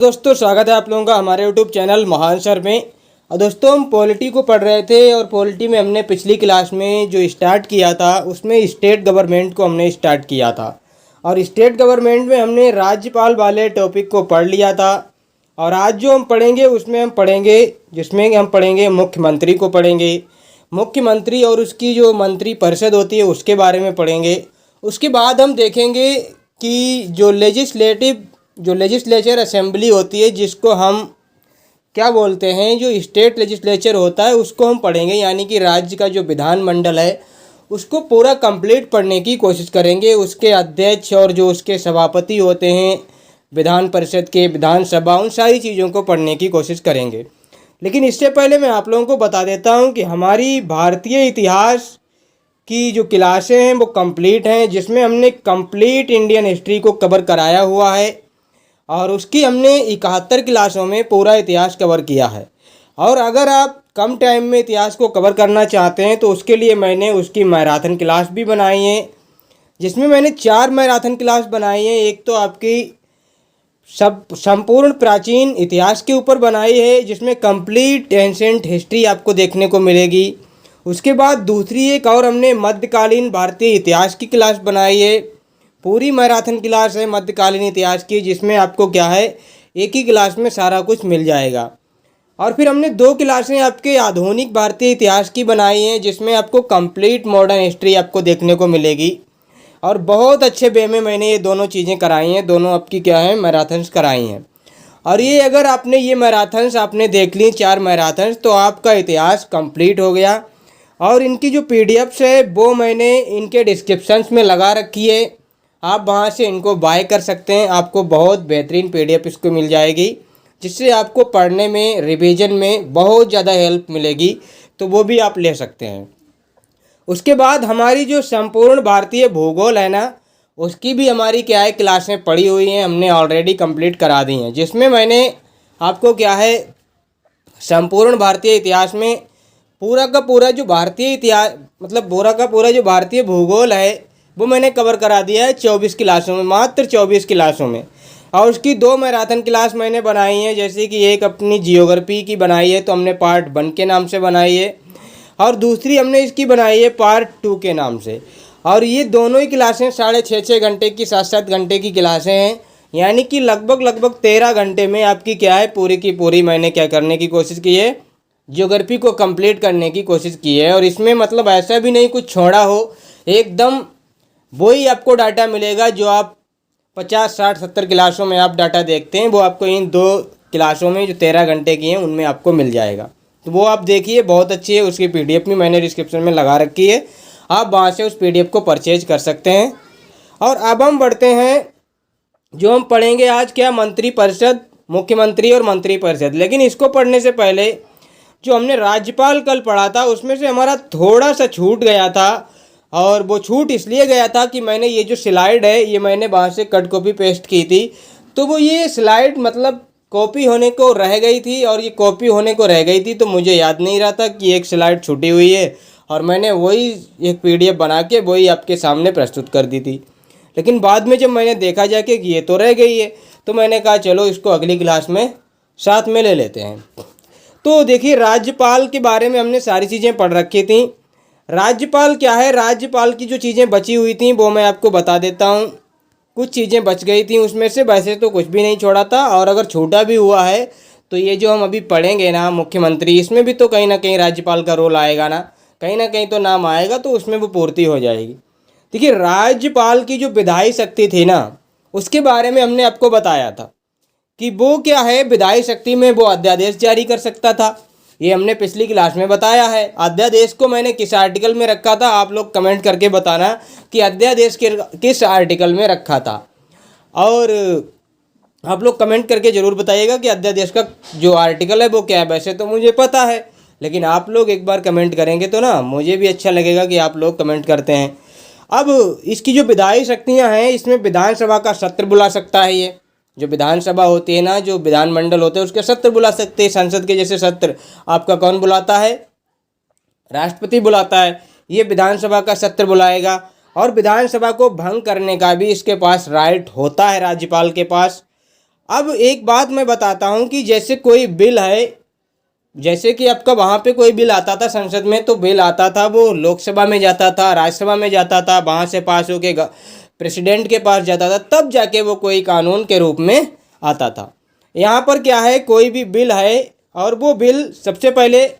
दोस्तों स्वागत है आप लोगों का हमारे यूट्यूब चैनल महान सर में। और दोस्तों हम पॉलिटी को पढ़ रहे थे और पॉलिटी में हमने पिछली क्लास में जो स्टार्ट किया था उसमें स्टेट गवर्नमेंट को हमने स्टार्ट किया था। और स्टेट गवर्नमेंट में हमने राज्यपाल वाले टॉपिक को पढ़ लिया था। और आज जो हम पढ़ेंगे उसमें हम पढ़ेंगे मुख्यमंत्री को पढ़ेंगे। मुख्यमंत्री और उसकी जो मंत्री परिषद होती है उसके बारे में पढ़ेंगे। उसके बाद हम देखेंगे कि जो लेजिस्लेचर असेंबली होती है जिसको हम क्या बोलते हैं, जो स्टेट लेजिस्लेचर होता है उसको हम पढ़ेंगे, यानी कि राज्य का जो विधानमंडल है उसको पूरा कंप्लीट पढ़ने की कोशिश करेंगे। उसके अध्यक्ष और जो उसके सभापति होते हैं विधान परिषद के, विधानसभा, उन सारी चीज़ों को पढ़ने की कोशिश करेंगे। लेकिन इससे पहले मैं आप लोगों को बता देता हूं कि हमारी भारतीय इतिहास की जो क्लासें हैं वो कंप्लीट हैं, जिसमें हमने कंप्लीट इंडियन हिस्ट्री को कवर कराया हुआ है और उसकी हमने 71 क्लासों में पूरा इतिहास कवर किया है। और अगर आप कम टाइम में इतिहास को कवर करना चाहते हैं तो उसके लिए मैंने उसकी मैराथन क्लास भी बनाई है, जिसमें मैंने 4 मैराथन क्लास बनाई हैं। एक तो आपकी संपूर्ण प्राचीन इतिहास के ऊपर बनाई है जिसमें कंप्लीट एंशिएंट हिस्ट्री आपको देखने को मिलेगी। उसके बाद दूसरी एक और हमने मध्यकालीन भारतीय इतिहास की क्लास बनाई है। पूरी मैराथन क्लास है मध्यकालीन इतिहास की, जिसमें आपको क्या है एक ही क्लास में सारा कुछ मिल जाएगा। और फिर हमने 2 क्लासें आपके आधुनिक भारतीय इतिहास की बनाई हैं, जिसमें आपको कंप्लीट मॉडर्न हिस्ट्री आपको देखने को मिलेगी। और बहुत अच्छे वे में मैंने ये दोनों चीज़ें कराई हैं, दोनों आपकी क्या है मैराथन्स कराई हैं। और ये अगर आपने ये मैराथन्स आपने देख ली 4 मैराथन्स तो आपका इतिहास कंप्लीट हो गया। और इनकी जो पीडीएफ्स है वो मैंने इनके डिस्क्रिप्शंस में लगा रखी है, आप वहाँ से इनको बाय कर सकते हैं। आपको बहुत बेहतरीन पीडीएफ इसको मिल जाएगी, जिससे आपको पढ़ने में, रिवीजन में बहुत ज़्यादा हेल्प मिलेगी, तो वो भी आप ले सकते हैं। उसके बाद हमारी जो संपूर्ण भारतीय भूगोल है ना, उसकी भी हमारी क्या है क्लासें पड़ी हुई हैं, हमने ऑलरेडी कंप्लीट करा दी हैं, जिसमें मैंने आपको क्या है संपूर्ण भारतीय इतिहास में पूरा का पूरा जो भारतीय इतिहास पूरा का पूरा जो भारतीय भूगोल है वो मैंने कवर करा दिया है 24 क्लासों में, मात्र 24 क्लासों में। और उसकी 2 मैराथन क्लास मैंने बनाई हैं, जैसे कि एक अपनी जियोग्राफी की बनाई है तो हमने पार्ट 1 के नाम से बनाई है, और दूसरी हमने इसकी बनाई है पार्ट 2 के नाम से। और ये दोनों ही क्लासें 6.5 घंटे की, 7-7 घंटे की क्लासें हैं, यानी कि लगभग 13 घंटे में आपकी क्या है पूरी की पूरी मैंने क्या करने की कोशिश की है, ज्योग्राफी को कंप्लीट करने की कोशिश की है। और इसमें ऐसा भी नहीं कुछ छोड़ा हो, एकदम वही आपको डाटा मिलेगा जो आप 50, 60, 70 क्लासों में आप डाटा देखते हैं, वो आपको इन 2 क्लासों में जो 13 घंटे की हैं उनमें आपको मिल जाएगा। तो वो आप देखिए, बहुत अच्छी है। उसकी पीडीएफ भी मैंने डिस्क्रिप्शन में लगा रखी है, आप वहाँ से उस पीडीएफ को परचेज कर सकते हैं। और अब हम बढ़ते हैं, जो हम पढ़ेंगे आज क्या, मंत्री परिषद, मुख्यमंत्री और मंत्री परिषद। लेकिन इसको पढ़ने से पहले जो हमने राज्यपाल कल पढ़ा था उसमें से हमारा थोड़ा सा छूट गया था, और वो छूट इसलिए गया था कि मैंने ये जो स्लाइड है ये मैंने वहाँ से कट कॉपी पेस्ट की थी, तो वो ये स्लाइड कॉपी होने को रह गई थी, और ये कॉपी होने को रह गई थी तो मुझे याद नहीं रहा था कि एक स्लाइड छूटी हुई है, और मैंने वही एक पीडीएफ बना के वही आपके सामने प्रस्तुत कर दी थी। लेकिन बाद में जब मैंने देखा जाके कि ये तो रह गई है, तो मैंने कहा चलो इसको अगली क्लास में साथ में ले लेते हैं। तो देखिए, राज्यपाल के बारे में हमने सारी चीज़ें पढ़ रखी थी। राज्यपाल क्या है, राज्यपाल की जो चीज़ें बची हुई थी वो मैं आपको बता देता हूँ। कुछ चीज़ें बच गई थी उसमें से, वैसे तो कुछ भी नहीं छोड़ा था, और अगर छोटा भी हुआ है तो ये जो हम अभी पढ़ेंगे ना मुख्यमंत्री, इसमें भी तो कहीं ना कहीं राज्यपाल का रोल आएगा ना कहीं तो नाम आएगा, तो उसमें वो पूर्ति हो जाएगी। देखिए, राज्यपाल की जो विधायी शक्ति थी ना उसके बारे में हमने आपको बताया था कि वो क्या है, विधायी शक्ति में वो अध्यादेश जारी कर सकता था, ये हमने पिछली क्लास में बताया है। अध्यादेश को मैंने किस आर्टिकल में रखा था, आप लोग कमेंट करके बताना कि अध्यादेश किस आर्टिकल में रखा था, और आप लोग कमेंट करके ज़रूर बताइएगा कि अध्यादेश का जो आर्टिकल है वो क्या है। वैसे तो मुझे पता है, लेकिन आप लोग एक बार कमेंट करेंगे तो ना मुझे भी अच्छा लगेगा कि आप लोग कमेंट करते हैं। अब इसकी जो विधायी शक्तियाँ हैं, इसमें विधानसभा का सत्र बुला सकता है, ये जो विधानसभा होती है ना, जो विधानमंडल होते हैं उसके सत्र बुला सकते हैं। संसद के जैसे सत्र आपका कौन बुलाता है, राष्ट्रपति बुलाता है, ये विधानसभा का सत्र बुलाएगा। और विधानसभा को भंग करने का भी इसके पास राइट होता है राज्यपाल के पास। अब एक बात मैं बताता हूँ कि जैसे कोई बिल है, जैसे कि आपका वहाँ पे कोई बिल आता था संसद में, तो बिल आता था वो लोकसभा में जाता था, राज्यसभा में जाता था, वहाँ से पास होके प्रेसिडेंट के पास जाता था, तब जाके वो कोई कानून के रूप में आता था। यहाँ पर क्या है, कोई भी बिल है और वो बिल सबसे पहले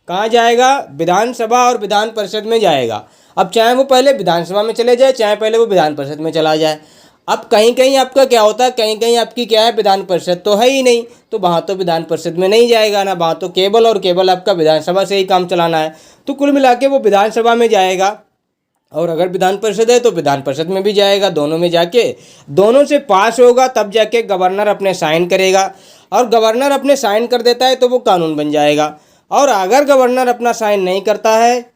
कहाँ जाएगा, विधानसभा और विधान परिषद में जाएगा। अब चाहे वो पहले विधानसभा में चले जाए, चाहे पहले वो विधान परिषद में चला जाए। अब कहीं कहीं आपका क्या होता है, कहीं कहीं आपकी क्या है, विधान परिषद तो है ही नहीं, तो वहाँ तो विधान परिषद में नहीं जाएगा ना, वहाँ तो केवल और केवल आपका विधानसभा से ही काम चलाना है। तो कुल मिला के वो विधानसभा में जाएगा, और अगर विधान परिषद है तो विधान परिषद में भी जाएगा, दोनों में जाके दोनों से पास होगा, तब जाके गवर्नर अपने साइन करेगा, और गवर्नर अपने साइन कर देता है तो वो कानून बन जाएगा। और अगर गवर्नर अपना साइन नहीं करता है,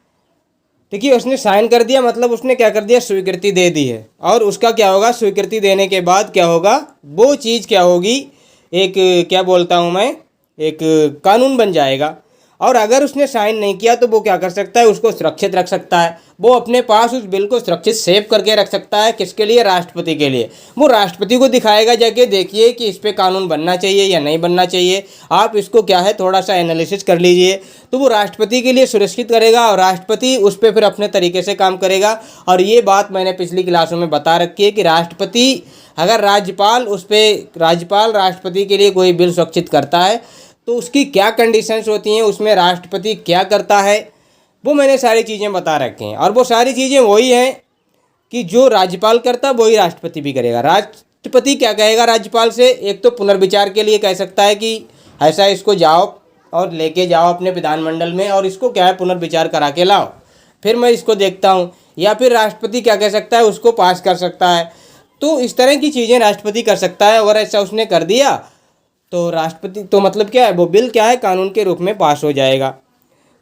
देखिए उसने साइन कर दिया मतलब उसने क्या कर दिया, स्वीकृति दे दी है, और उसका क्या होगा, स्वीकृति देने के बाद क्या होगा, वो चीज़ क्या होगी, एक क्या बोलता हूँ मैं, एक कानून बन जाएगा। और अगर उसने साइन नहीं किया तो वो क्या कर सकता है, उसको सुरक्षित रख सकता है, वो अपने पास उस बिल को सुरक्षित सेव करके रख सकता है। किसके लिए, राष्ट्रपति के लिए। वो राष्ट्रपति को दिखाएगा जाके, देखिए कि इस पे कानून बनना चाहिए या नहीं बनना चाहिए, आप इसको क्या है थोड़ा सा एनालिसिस कर लीजिए। तो वो राष्ट्रपति के लिए सुरक्षित करेगा और राष्ट्रपति उस पर फिर अपने तरीके से काम करेगा। और ये बात मैंने पिछली क्लासों में बता रखी है कि राष्ट्रपति, अगर राज्यपाल उस पर, राज्यपाल राष्ट्रपति के लिए कोई बिल सुरक्षित करता है तो उसकी क्या कंडीशंस होती हैं, उसमें राष्ट्रपति क्या करता है, वो मैंने सारी चीज़ें बता रखी हैं। और वो सारी चीज़ें वही हैं कि जो राज्यपाल करता है वही राष्ट्रपति भी करेगा। राष्ट्रपति क्या कहेगा राज्यपाल से, एक तो पुनर्विचार के लिए कह सकता है कि ऐसा इसको जाओ और लेके जाओ अपने विधानमंडल में और इसको क्या है पुनर्विचार करा के लाओ, फिर मैं इसको देखता हूँ। या फिर राष्ट्रपति क्या कह सकता है, उसको पास कर सकता है। तो इस तरह की चीज़ें राष्ट्रपति कर सकता है। अगर ऐसा उसने कर दिया तो राष्ट्रपति, तो मतलब क्या है, वो बिल क्या है, कानून के रूप में पास हो जाएगा।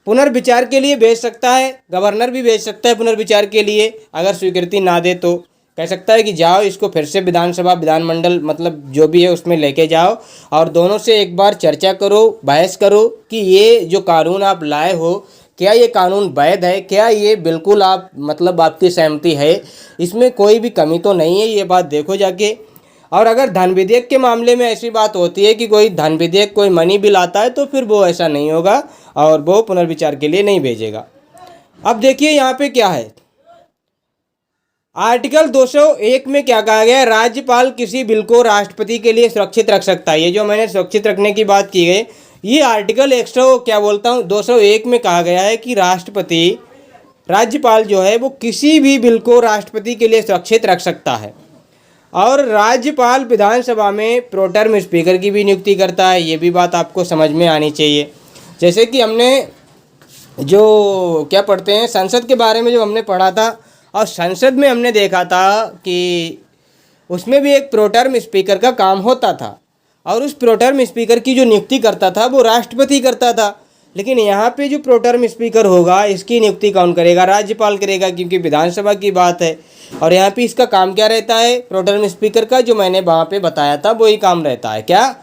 पुनर्विचार के लिए भेज सकता है, गवर्नर भी भेज सकता है पुनर्विचार के लिए। अगर स्वीकृति ना दे तो कह सकता है कि जाओ इसको फिर से विधानसभा, विधानमंडल मतलब जो भी है उसमें लेके जाओ और दोनों से एक बार चर्चा करो, बहस करो कि ये जो कानून आप लाए हो, क्या ये कानून वैध है, क्या ये बिल्कुल आप मतलब आपकी सहमति है, इसमें कोई भी कमी तो नहीं है, ये बात देखो जाके। और अगर धन विधेयक के मामले में ऐसी बात होती है कि कोई धन विधेयक, कोई मनी बिल आता है, तो फिर वो ऐसा नहीं होगा और वो पुनर्विचार के लिए नहीं भेजेगा। अब देखिए यहाँ पे क्या है, आर्टिकल 201 में क्या कहा गया है, राज्यपाल किसी बिल को राष्ट्रपति के लिए सुरक्षित रख सकता है। ये जो मैंने सुरक्षित रखने की बात की गई, ये आर्टिकल 201 में कहा गया है कि राष्ट्रपति, राज्यपाल जो है वो किसी भी बिल को राष्ट्रपति के लिए सुरक्षित रख सकता है। और राज्यपाल विधानसभा में प्रोटर्म स्पीकर की भी नियुक्ति करता है, ये भी बात आपको समझ में आनी चाहिए। जैसे कि हमने जो क्या पढ़ते हैं संसद के बारे में जो हमने पढ़ा था, और संसद में हमने देखा था कि उसमें भी एक प्रोटर्म स्पीकर का काम होता था, और उस प्रोटर्म स्पीकर की जो नियुक्ति करता था वो राष्ट्रपति करता था। लेकिन यहाँ पे जो प्रोटर्म स्पीकर होगा इसकी नियुक्ति कौन करेगा, राज्यपाल करेगा, क्योंकि विधानसभा की बात है। और यहाँ पे इसका काम क्या रहता है, प्रोटर्म स्पीकर का, जो मैंने वहाँ पे बताया था वही काम रहता है, क्या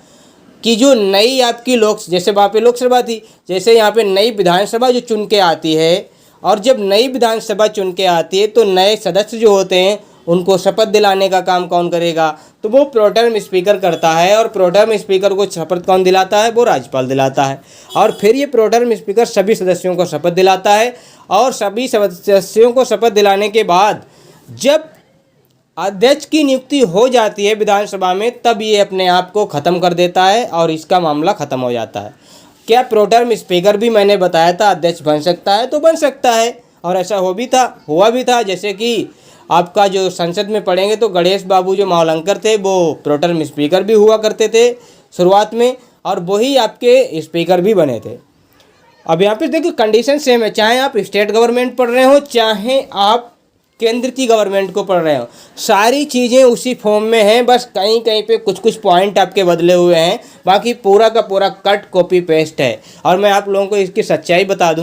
कि जो नई आपकी जैसे वहाँ पे लोकसभा थी, जैसे यहाँ पे नई विधानसभा जो चुन के आती है, और जब नई विधानसभा चुन के आती है तो नए सदस्य जो होते हैं उनको शपथ दिलाने का काम कौन करेगा, तो वो प्रोटर्म स्पीकर करता है। और प्रोटर्म स्पीकर को शपथ कौन दिलाता है, वो राज्यपाल दिलाता है। और फिर ये प्रोटर्म स्पीकर सभी सदस्यों को शपथ दिलाता है, और सभी सदस्यों को शपथ दिलाने के बाद जब अध्यक्ष की नियुक्ति हो जाती है विधानसभा में, तब ये अपने आप को ख़त्म कर देता है और इसका मामला ख़त्म हो जाता है। क्या प्रोटर्म स्पीकर भी मैंने बताया था अध्यक्ष बन सकता है, तो बन सकता है, और ऐसा हुआ भी था। जैसे कि आपका जो संसद में पढ़ेंगे तो गणेश बाबू जो मावलंकर थे वो प्रोटर्म स्पीकर भी हुआ करते थे शुरुआत में, और वही आपके स्पीकर भी बने थे। अब यहाँ पे देखिए कंडीशन सेम है, चाहे आप स्टेट गवर्नमेंट पढ़ रहे हो, चाहे आप केंद्र की गवर्नमेंट को पढ़ रहे हो, सारी चीज़ें उसी फॉर्म में हैं। बस कहीं कहीं पे कुछ कुछ पॉइंट आपके बदले हुए हैं, बाकी पूरा का पूरा कट कॉपी पेस्ट है। और मैं आप लोगों को इसकी सच्चाई बता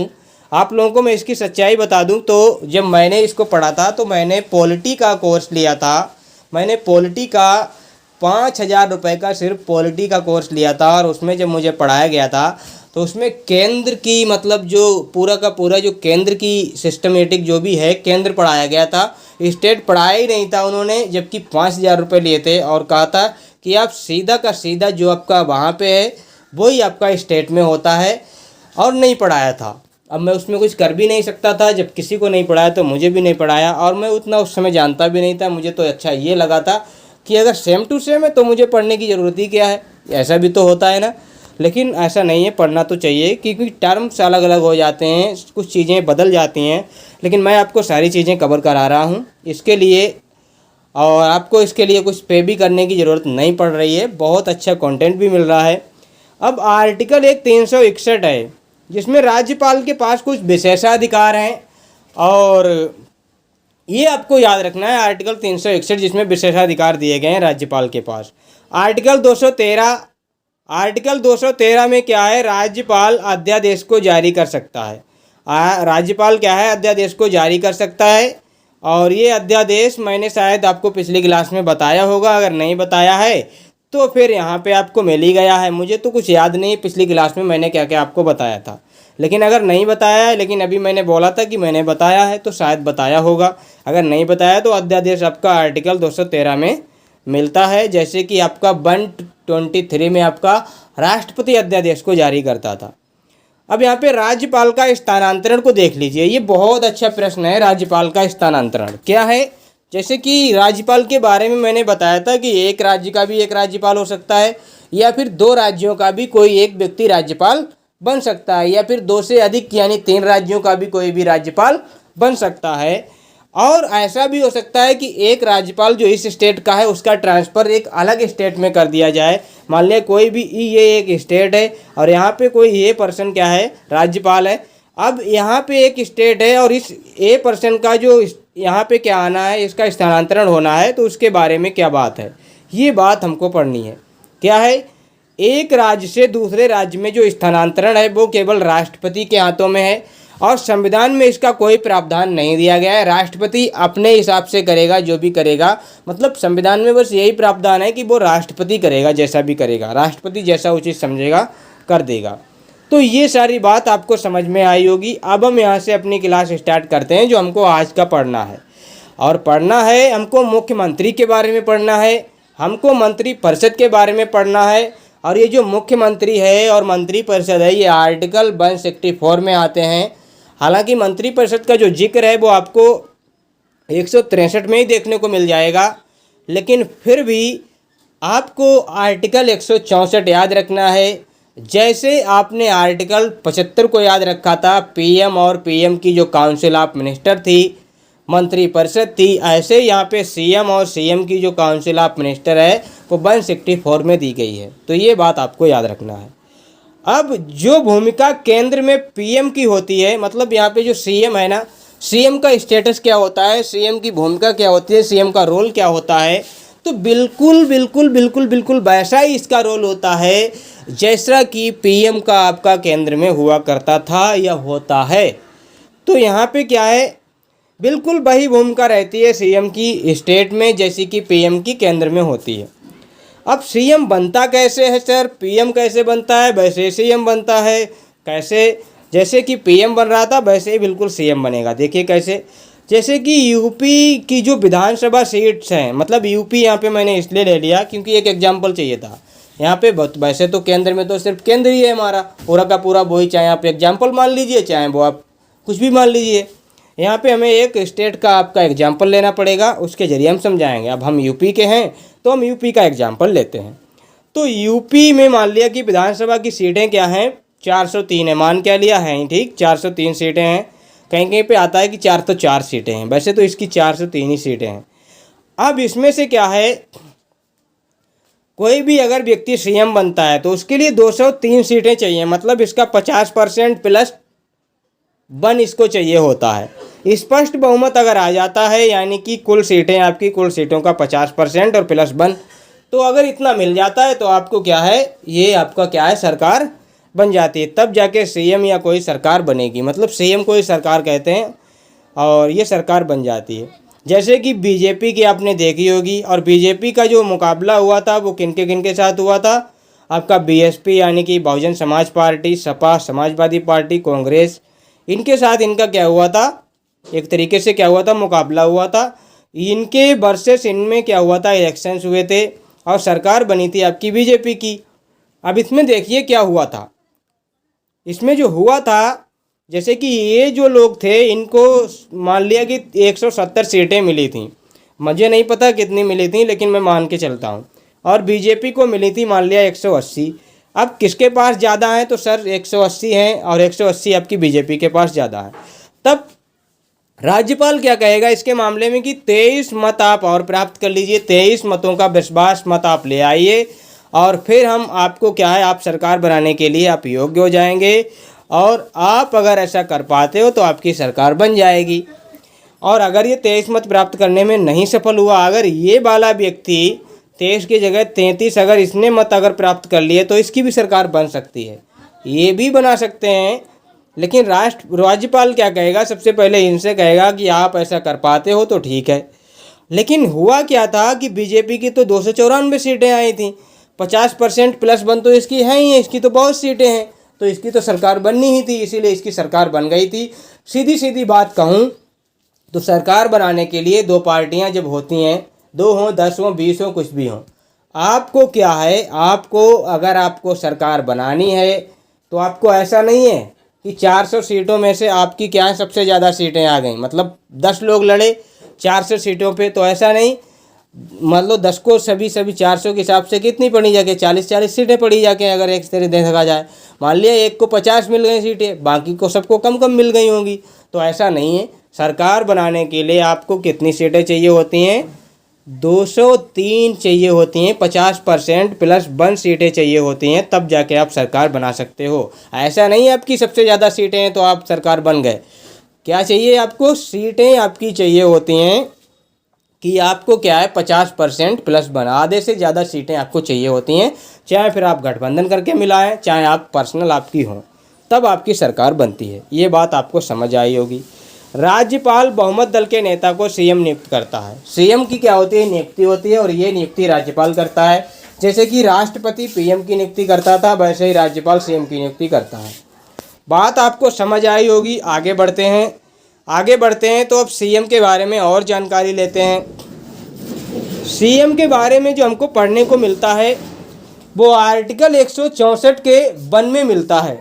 दूं, तो जब मैंने इसको पढ़ा था तो मैंने पॉलिटी का कोर्स लिया था। मैंने पॉलिटी का 5,000 रुपये का सिर्फ पॉलिटी का कोर्स लिया था, और उसमें जब मुझे पढ़ाया गया था तो उसमें केंद्र की मतलब जो पूरा का पूरा जो केंद्र की सिस्टमेटिक जो भी है केंद्र पढ़ाया गया था, स्टेट पढ़ाया ही नहीं था उन्होंने, जबकि 5,000 रुपये लिए थे और कहा था कि आप सीधा का सीधा जो आपका वहाँ पे है वही आपका स्टेट में होता है, और नहीं पढ़ाया था। अब मैं उसमें कुछ कर भी नहीं सकता था, जब किसी को नहीं पढ़ाया तो मुझे भी नहीं पढ़ाया, और मैं उतना उस समय जानता भी नहीं था। मुझे तो अच्छा ये लगा था कि अगर सेम टू सेम है तो मुझे पढ़ने की ज़रूरत ही क्या है, ऐसा भी तो होता है ना। लेकिन ऐसा नहीं है, पढ़ना तो चाहिए, क्योंकि टर्म्स अलग अलग हो जाते हैं, कुछ चीज़ें बदल जाती हैं। लेकिन मैं आपको सारी चीज़ें कवर करा रहा हूँ इसके लिए, और आपको इसके लिए कुछ पे भी करने की ज़रूरत नहीं पड़ रही है, बहुत अच्छा कंटेंट भी मिल रहा है। अब आर्टिकल एक 361 है, जिसमें राज्यपाल के पास कुछ विशेषाधिकार हैं, और ये आपको याद रखना है। आर्टिकल 361 जिसमें विशेषाधिकार दिए गए हैं राज्यपाल के पास। आर्टिकल 213 में क्या है, राज्यपाल अध्यादेश को जारी कर सकता है। राज्यपाल क्या है, अध्यादेश को जारी कर सकता है। और ये अध्यादेश मैंने शायद आपको पिछली क्लास में बताया होगा, अगर नहीं बताया है तो फिर यहाँ पे आपको मिल ही गया है। मुझे तो कुछ याद नहीं पिछली क्लास में मैंने क्या क्या आपको बताया था, लेकिन अगर नहीं बताया है, लेकिन अभी मैंने बोला था कि मैंने बताया है तो शायद बताया होगा। अगर नहीं बताया तो अध्यादेश आपका आर्टिकल 213 में मिलता है। जैसे कि आपका 123 में आपका राष्ट्रपति अध्यादेश को जारी करता था। अब यहाँ पे राज्यपाल का स्थानांतरण को देख लीजिए, ये बहुत अच्छा प्रश्न है। राज्यपाल का स्थानांतरण क्या है, जैसे कि राज्यपाल के बारे में मैंने बताया था कि एक राज्य का भी एक राज्यपाल हो सकता है, या फिर 2 राज्यों का भी कोई एक व्यक्ति राज्यपाल बन सकता है, या फिर 2 से अधिक यानी 3 राज्यों का भी कोई भी राज्यपाल बन सकता है। और ऐसा भी हो सकता है कि एक राज्यपाल जो इस स्टेट का है उसका ट्रांसफ़र एक अलग स्टेट में कर दिया जाए। मान लिया कोई भी ये एक स्टेट है और यहाँ पे कोई ये पर्सन क्या है, राज्यपाल है। अब यहाँ पे एक स्टेट है और इस ए पर्सन का जो यहाँ पे क्या आना है, इसका स्थानांतरण होना है, तो उसके बारे में क्या बात है, ये बात हमको पढ़नी है। क्या है, एक राज्य से दूसरे राज्य में जो स्थानांतरण है वो केवल राष्ट्रपति के हाथों में है, और संविधान में इसका कोई प्रावधान नहीं दिया गया है। राष्ट्रपति अपने हिसाब से करेगा जो भी करेगा, मतलब संविधान में बस यही प्रावधान है कि वो राष्ट्रपति करेगा, जैसा भी करेगा राष्ट्रपति जैसा उचित समझेगा कर देगा। तो ये सारी बात आपको समझ में आई होगी। अब हम यहाँ से अपनी क्लास स्टार्ट करते हैं, जो हमको आज का पढ़ना है। और पढ़ना है हमको मुख्यमंत्री के बारे में पढ़ना है, हमको मंत्रिपरिषद के बारे में पढ़ना है। और ये जो मुख्यमंत्री है और मंत्रिपरिषद है, ये आर्टिकल 164 में आते हैं। हालांकि मंत्रिपरिषद का जो जिक्र है वो आपको 163 में ही देखने को मिल जाएगा, लेकिन फिर भी आपको आर्टिकल 164 याद रखना है। जैसे आपने आर्टिकल 75 को याद रखा था, पीएम और पीएम की जो काउंसिल ऑफ मिनिस्टर थी, मंत्रिपरिषद थी, ऐसे यहाँ पे सीएम और सीएम की जो काउंसिल ऑफ मिनिस्टर है वो 164 में दी गई है। तो ये बात आपको याद रखना है। अब जो भूमिका केंद्र में पीएम की होती है, मतलब यहाँ पे जो सीएम है ना, सीएम का स्टेटस क्या होता है, सीएम की भूमिका क्या होती है, सीएम का रोल क्या होता है, तो बिल्कुल बिल्कुल बिल्कुल बिल्कुल वैसा ही इसका रोल होता है जैसा कि पीएम का आपका केंद्र में हुआ करता था या होता है। तो यहाँ पे क्या है, बिल्कुल वही भूमिका रहती है सीएम की स्टेट में जैसी कि पीएम की केंद्र में होती है। अब सीएम बनता कैसे है सर, पीएम कैसे बनता है, वैसे सीएम बनता है। कैसे, जैसे कि पीएम बन रहा था वैसे ही बिल्कुल सीएम बनेगा। देखिए कैसे, जैसे कि यूपी की जो विधानसभा सीट्स हैं, मतलब यूपी यहाँ पे मैंने इसलिए ले लिया क्योंकि एक एग्जांपल चाहिए था। यहाँ पे वैसे तो केंद्र में तो सिर्फ केंद्र ही है हमारा, पूरा का पूरा वही, चाहे आप एग्जाम्पल मान लीजिए चाहे वो आप कुछ भी मान लीजिए। यहाँ पे हमें एक स्टेट का आपका एग्जाम्पल लेना पड़ेगा, उसके ज़रिए हम समझाएंगे। अब हम यूपी के हैं तो हम यूपी का एग्जाम्पल लेते हैं। तो यूपी में मान लिया कि विधानसभा की सीटें क्या हैं, 403 है, मान क्या लिया है, ठीक 403 सीटें हैं। कहीं कहीं पे आता है कि 404 सीटें हैं, वैसे तो इसकी 403 ही सीटें हैं। अब इसमें से क्या है, कोई भी अगर व्यक्ति सीएम बनता है तो उसके लिए 203 सीटें चाहिए, मतलब इसका 50% प्लस 1 इसको चाहिए होता है। स्पष्ट बहुमत अगर आ जाता है, यानी कि कुल सीटें आपकी, कुल सीटों का 50% और प्लस 1, तो अगर इतना मिल जाता है तो आपको क्या है, ये आपका क्या है, सरकार बन जाती है। तब जाके सीएम या कोई सरकार बनेगी, मतलब सीएम को ही सरकार कहते हैं, और ये सरकार बन जाती है। जैसे कि बीजेपी की आपने देखी होगी, और बीजेपी का जो मुकाबला हुआ था वो किन के साथ हुआ था, आपका बीएसपी यानी कि बहुजन समाज पार्टी, सपा समाजवादी पार्टी, कांग्रेस, इनके साथ इनका क्या हुआ था, एक तरीके से क्या हुआ था, मुकाबला हुआ था। इनके वर्सेस इनमें क्या हुआ था, इलेक्शंस हुए थे, और सरकार बनी थी आपकी बीजेपी की। अब इसमें देखिए क्या हुआ था। इसमें जो हुआ था, जैसे कि ये जो लोग थे इनको मान लिया कि 170 सीटें मिली थी। मुझे नहीं पता कितनी मिली थी, लेकिन मैं मान के चलता हूँ। और बीजेपी को मिली थी मान लिया 180। अब किसके पास ज़्यादा है? तो सर 180 हैं और 180 आपकी बीजेपी के पास ज़्यादा है। तब राज्यपाल क्या कहेगा इसके मामले में कि 23 मत आप और प्राप्त कर लीजिए, 23 मतों का विश्वास मत आप ले आइए और फिर हम आपको क्या है, आप सरकार बनाने के लिए आप योग्य हो जाएंगे और आप अगर ऐसा कर पाते हो तो आपकी सरकार बन जाएगी। और अगर ये 23 मत प्राप्त करने में नहीं सफल हुआ, अगर ये वाला व्यक्ति 23 की जगह 33 अगर इसने मत अगर प्राप्त कर लिए तो इसकी भी सरकार बन सकती है, ये भी बना सकते हैं। लेकिन राज्यपाल क्या कहेगा? सबसे पहले इनसे कहेगा कि आप ऐसा कर पाते हो तो ठीक है। लेकिन हुआ क्या था कि बीजेपी की तो 294 सीटें आई थी, 50% प्लस वन तो इसकी है ही है, इसकी तो बहुत सीटें हैं, तो इसकी तो सरकार बननी ही थी, इसीलिए इसकी सरकार बन गई थी। सीधी सीधी बात कहूँ तो सरकार बनाने के लिए दो पार्टियां जब होती हैं, 2 हों 10 हों 20 हों कुछ भी हों, आपको क्या है, आपको अगर आपको सरकार बनानी है तो आपको ऐसा नहीं है कि 400 सीटों में से आपकी क्या है सबसे ज़्यादा सीटें आ गई, मतलब 10 लोग लड़े 400 सीटों पे, तो ऐसा नहीं। मतलब 10 को सभी 400 के हिसाब से कितनी पड़ी जाके 40 सीटें पड़ी जाके, अगर एक तरह देखा जाए। मान लिया एक को 50 मिल गई सीटें, बाकी को सबको कम कम मिल गई होंगी, तो ऐसा नहीं है। सरकार बनाने के लिए आपको कितनी सीटें चाहिए होती हैं? 203 चाहिए होती हैं, 50% प्लस 1 सीटें चाहिए होती हैं, तब जाके आप सरकार बना सकते हो। ऐसा नहीं आपकी सबसे ज़्यादा सीटें हैं तो आप सरकार बन गए। क्या चाहिए आपको? सीटें आपकी चाहिए होती हैं कि आपको क्या है 50% प्लस 1, आधे से ज़्यादा सीटें आपको चाहिए होती हैं, चाहे फिर आप गठबंधन करके मिलाएं, चाहे आप पर्सनल आपकी हों, तब आपकी सरकार बनती है। ये बात आपको समझ आई होगी। राज्यपाल बहुमत दल के नेता को सीएम नियुक्त करता है। सीएम की क्या होती है? नियुक्ति होती है, और ये नियुक्ति राज्यपाल करता है। जैसे कि राष्ट्रपति पीएम की नियुक्ति करता था, वैसे ही राज्यपाल सीएम की नियुक्ति करता है। बात आपको समझ आई होगी। आगे बढ़ते हैं तो अब सीएम के बारे में और जानकारी लेते हैं। सीएम के बारे में जो हमको पढ़ने को मिलता है वो आर्टिकल 164 के 1 में मिलता है।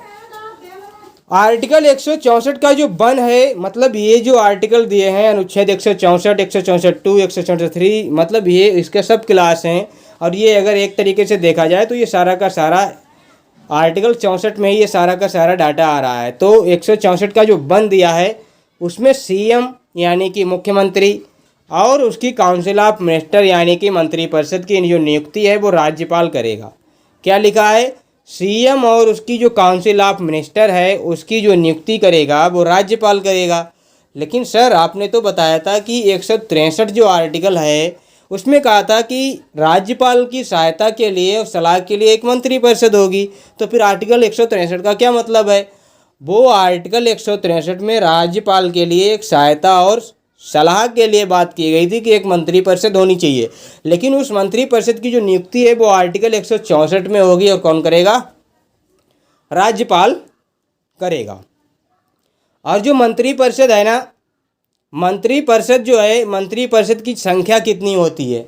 आर्टिकल 164 का जो 1 है, मतलब ये जो आर्टिकल दिए हैं अनुच्छेद 164, 164(2), 164(3), मतलब ये इसके सब क्लास हैं। और ये अगर एक तरीके से देखा जाए तो ये सारा का सारा आर्टिकल 64 में ही ये सारा का सारा डाटा आ रहा है। तो 164 का जो 1 दिया है उसमें सीएम यानी कि मुख्यमंत्री और उसकी काउंसिल ऑफ मिनिस्टर यानी कि मंत्रिपरिषद की जो नियुक्ति है वो राज्यपाल करेगा। क्या लिखा है? सीएम और उसकी जो काउंसिल ऑफ मिनिस्टर है उसकी जो नियुक्ति करेगा वो राज्यपाल करेगा। लेकिन सर आपने तो बताया था कि 163 जो आर्टिकल है उसमें कहा था कि राज्यपाल की सहायता के लिए और सलाह के लिए एक मंत्रिपरिषद होगी, तो फिर आर्टिकल 163 का क्या मतलब है? वो आर्टिकल 163 में राज्यपाल के लिए एक सहायता और सलाह के लिए बात की गई थी कि एक मंत्रिपरिषद होनी चाहिए, लेकिन उस मंत्रिपरिषद की जो नियुक्ति है वो आर्टिकल 164 में होगी। और कौन करेगा? राज्यपाल करेगा। और जो मंत्रिपरिषद है ना, मंत्रिपरिषद जो है, मंत्रिपरिषद की संख्या कितनी होती है?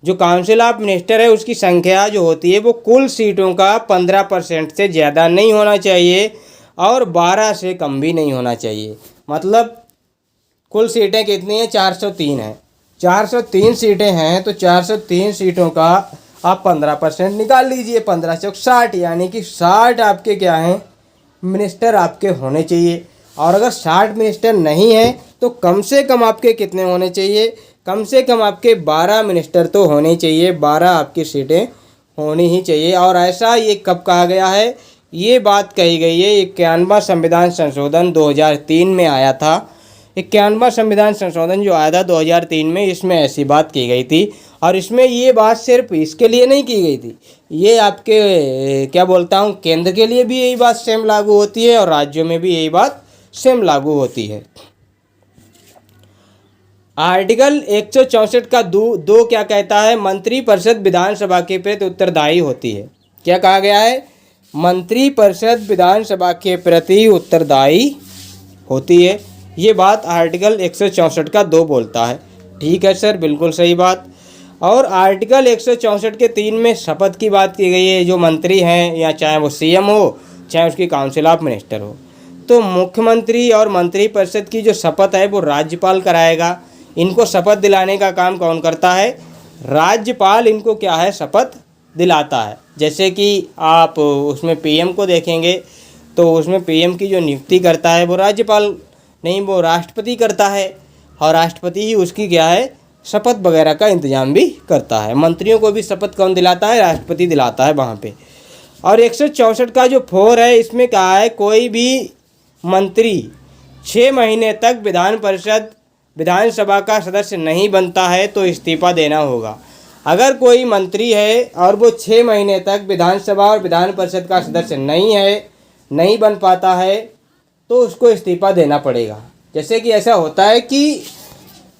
जो काउंसिल ऑफ मिनिस्टर है उसकी संख्या जो होती है वो कुल सीटों का 15% से ज़्यादा नहीं होना चाहिए और 12 से कम भी नहीं होना चाहिए। मतलब कुल सीटें कितनी हैं? 403 हैं। 403 सीटें हैं तो 403 सीटों का आप 15% निकाल लीजिए, 15 चौक 60, यानी कि 60 आपके क्या हैं? मिनिस्टर आपके होने चाहिए। और अगर 60 मिनिस्टर नहीं है तो कम से कम आपके कितने होने चाहिए? कम से कम आपके 12 मिनिस्टर तो होने चाहिए, 12 आपकी सीटें होनी ही चाहिए। और ऐसा ये कब कहा गया है? ये बात कही गई है 91वां संविधान संशोधन 2003 में आया था। 91वां संविधान संशोधन जो आया था 2003 में, इसमें ऐसी बात की गई थी। और इसमें ये बात सिर्फ इसके लिए नहीं की गई थी, ये आपके क्या बोलता हूँ, केंद्र के लिए भी यही बात सेम लागू होती है और राज्यों में भी यही बात सेम लागू होती है। आर्टिकल 164 का दो क्या कहता है? मंत्रिपरिषद विधानसभा के प्रति उत्तरदायी होती है। क्या कहा गया है? मंत्रिपरिषद विधानसभा के प्रति उत्तरदायी होती है। ये बात आर्टिकल 164 का 2 बोलता है। ठीक है सर, बिल्कुल सही बात। और आर्टिकल 164 के 3 में शपथ की बात की गई है। जो मंत्री हैं या चाहे वो सीएम हो चाहे उसकी काउंसिल ऑफ मिनिस्टर हो, तो मुख्यमंत्री और मंत्रिपरिषद की जो शपथ है वो राज्यपाल कराएगा। इनको शपथ दिलाने का काम कौन करता है? राज्यपाल इनको क्या है, शपथ दिलाता है। जैसे कि आप उसमें पीएम को देखेंगे तो उसमें पीएम की जो नियुक्ति करता है वो राज्यपाल नहीं, वो राष्ट्रपति करता है, और राष्ट्रपति ही उसकी क्या है, शपथ वगैरह का इंतजाम भी करता है। मंत्रियों को भी शपथ कौन दिलाता है? राष्ट्रपति दिलाता है वहाँ पे। और 164 का जो 4 है इसमें कहा है कोई भी मंत्री 6 महीने तक विधानसभा का सदस्य नहीं बनता है तो इस्तीफा देना होगा। अगर कोई मंत्री है और वो 6 महीने तक विधानसभा और विधान परिषद का सदस्य नहीं बन पाता है तो उसको इस्तीफा देना पड़ेगा। जैसे कि ऐसा होता है कि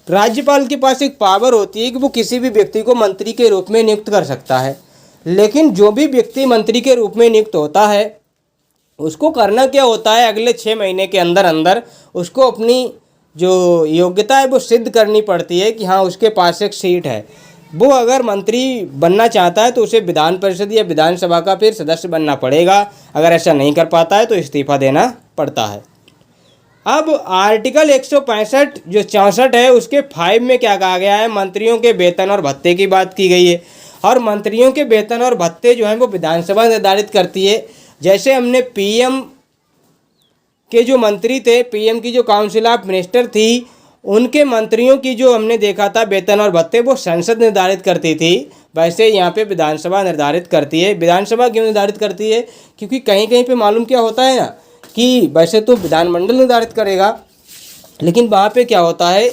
राज्यपाल के पास एक पावर होती है कि वो किसी भी व्यक्ति को मंत्री के रूप में नियुक्त कर सकता है, लेकिन जो भी व्यक्ति मंत्री के रूप में नियुक्त होता है उसको करना क्या होता है, अगले 6 महीने के अंदर अंदर उसको अपनी जो योग्यता है वो सिद्ध करनी पड़ती है कि हाँ उसके पास एक सीट है। वो अगर मंत्री बनना चाहता है तो उसे विधान परिषद या विधानसभा का फिर सदस्य बनना पड़ेगा। अगर ऐसा नहीं कर पाता है तो इस्तीफा देना पड़ता है। अब आर्टिकल 165 जो 64 है उसके 5 में क्या कहा गया है, मंत्रियों के वेतन और भत्ते की बात की गई है। और मंत्रियों के वेतन और भत्ते जो हैं वो विधानसभा निर्धारित करती है। जैसे हमने पीएम के जो मंत्री थे, पीएम की जो काउंसिल ऑफ मिनिस्टर थी, उनके मंत्रियों की जो हमने देखा था वेतन और भत्ते वो संसद निर्धारित करती थी, वैसे यहाँ पे विधानसभा निर्धारित करती है। विधानसभा क्यों निर्धारित करती है? क्योंकि कहीं कहीं पे मालूम क्या होता है ना कि वैसे तो विधानमंडल निर्धारित करेगा, लेकिन वहाँ पे क्या होता है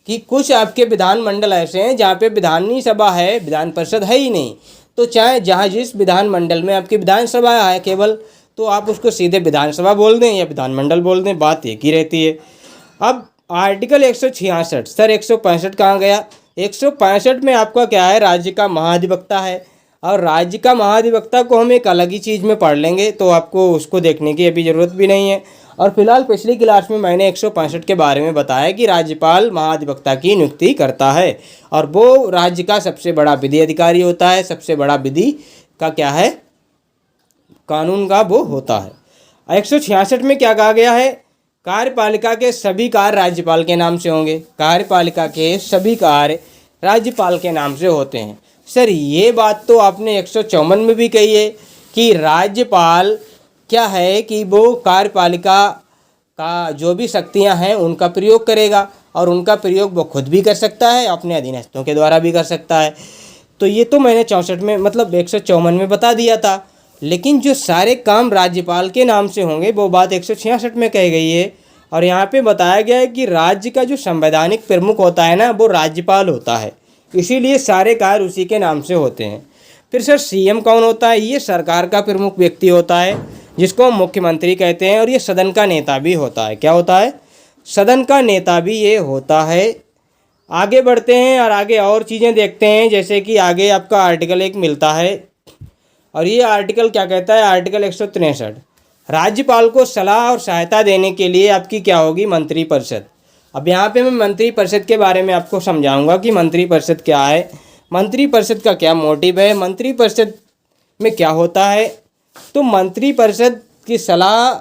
कि कुछ आपके विधानमंडल ऐसे हैं जहाँ पे विधाननी सभा है, विधान परिषद है ही नहीं। तो चाहे जहाँ जिस विधानमंडल में आपकी विधानसभा है केवल, तो आप उसको सीधे विधानसभा बोल दें या विधानमंडल बोल दें, बात एक ही रहती है। अब आर्टिकल 166 सर 165 कहाँ गया? 165 में आपका क्या है, राज्य का महाधिवक्ता है। और राज्य का महाधिवक्ता को हम एक अलग ही चीज़ में पढ़ लेंगे तो आपको उसको देखने की अभी ज़रूरत भी नहीं है। और फिलहाल पिछली क्लास में मैंने 165 के बारे में बताया कि राज्यपाल महाधिवक्ता की नियुक्ति करता है और वो राज्य का सबसे बड़ा विधि अधिकारी होता है। सबसे बड़ा विधि का क्या है, कानून का वो होता है। 166 में क्या कहा गया है, कार्यपालिका के सभी कार्य राज्यपाल के नाम से होंगे। कार्यपालिका के सभी कार्य राज्यपाल के नाम से होते हैं। सर ये बात तो आपने 154 में भी कही है कि राज्यपाल क्या है कि वो कार्यपालिका का जो भी शक्तियां हैं उनका प्रयोग करेगा, और उनका प्रयोग वो खुद भी कर सकता है, अपने अधीनस्थों के द्वारा भी कर सकता है। तो ये तो मैंने 64 में मतलब 154 में बता दिया था। लेकिन जो सारे काम राज्यपाल के नाम से होंगे वो बात 166 में कही गई है। और यहाँ पे बताया गया है कि राज्य का जो संवैधानिक प्रमुख होता है ना वो राज्यपाल होता है, इसीलिए सारे कार्य उसी के नाम से होते हैं। फिर सर सीएम कौन होता है? ये सरकार का प्रमुख व्यक्ति होता है जिसको हम मुख्यमंत्री कहते हैं, और ये सदन का नेता भी होता है। क्या होता है? सदन का नेता भी ये होता है। आगे बढ़ते हैं और आगे और चीज़ें देखते हैं। जैसे कि आगे आपका आर्टिकल 1 मिलता है, और ये आर्टिकल क्या कहता है, आर्टिकल 163 राज्यपाल को सलाह और सहायता देने के लिए आपकी क्या होगी, मंत्रिपरिषद। अब यहाँ पे मैं मंत्रिपरिषद के बारे में आपको समझाऊंगा कि मंत्रिपरिषद क्या है, मंत्रिपरिषद का क्या मोटिव है, मंत्रिपरिषद में क्या होता है। तो मंत्रिपरिषद की सलाह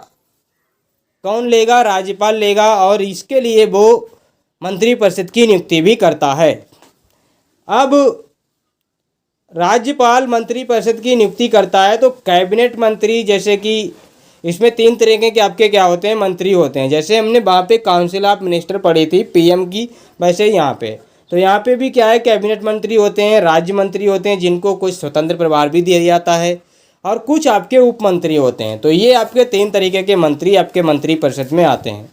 कौन लेगा? राज्यपाल लेगा, और इसके लिए वो मंत्रिपरिषद की नियुक्ति भी करता है। अब राज्यपाल मंत्रिपरिषद की नियुक्ति करता है तो कैबिनेट मंत्री, जैसे कि इसमें 3 तरीके के आपके क्या होते हैं, मंत्री होते हैं। जैसे हमने वहाँ पे काउंसिल ऑफ मिनिस्टर पढ़ी थी पीएम की, वैसे यहाँ पे तो यहाँ पे भी क्या है, कैबिनेट मंत्री होते हैं, राज्य मंत्री होते हैं जिनको कुछ स्वतंत्र प्रभार भी दिया जाता है, और कुछ आपके उप मंत्री होते हैं। तो ये आपके 3 तरीके के मंत्री आपके मंत्रिपरिषद में आते हैं।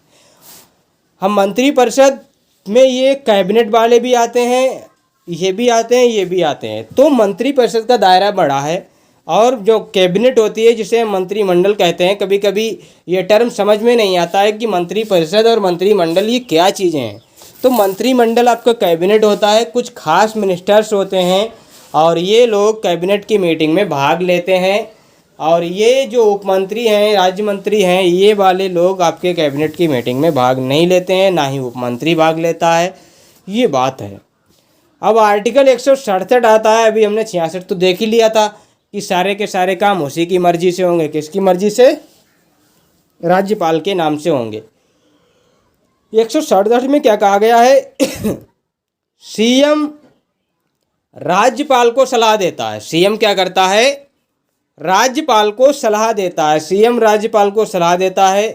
हम मंत्रिपरिषद में ये कैबिनेट वाले भी आते हैं, ये भी आते हैं, ये भी आते हैं। तो मंत्रिपरिषद का दायरा बड़ा है। और जो कैबिनेट होती है जिसे मंत्रिमंडल कहते हैं, कभी कभी ये टर्म समझ में नहीं आता है कि मंत्रिपरिषद और मंत्रिमंडल ये क्या चीज़ें हैं। तो मंत्रिमंडल आपका कैबिनेट होता है, कुछ खास मिनिस्टर्स होते हैं और ये लोग कैबिनेट की मीटिंग में भाग लेते हैं। और ये जो उपमंत्री हैं, राज्य मंत्री हैं, ये वाले लोग आपके कैबिनेट की मीटिंग में भाग नहीं लेते हैं, ना ही उपमंत्री भाग लेता है। ये बात है। अब आर्टिकल 167 आता है। अभी हमने 66 तो देख ही लिया था कि सारे के सारे काम उसी की मर्जी से होंगे। किसकी मर्जी से? राज्यपाल के नाम से होंगे। 167 में क्या कहा गया है? सीएम राज्यपाल को सलाह देता है। सीएम क्या करता है? राज्यपाल को सलाह देता है। सीएम राज्यपाल को सलाह देता है।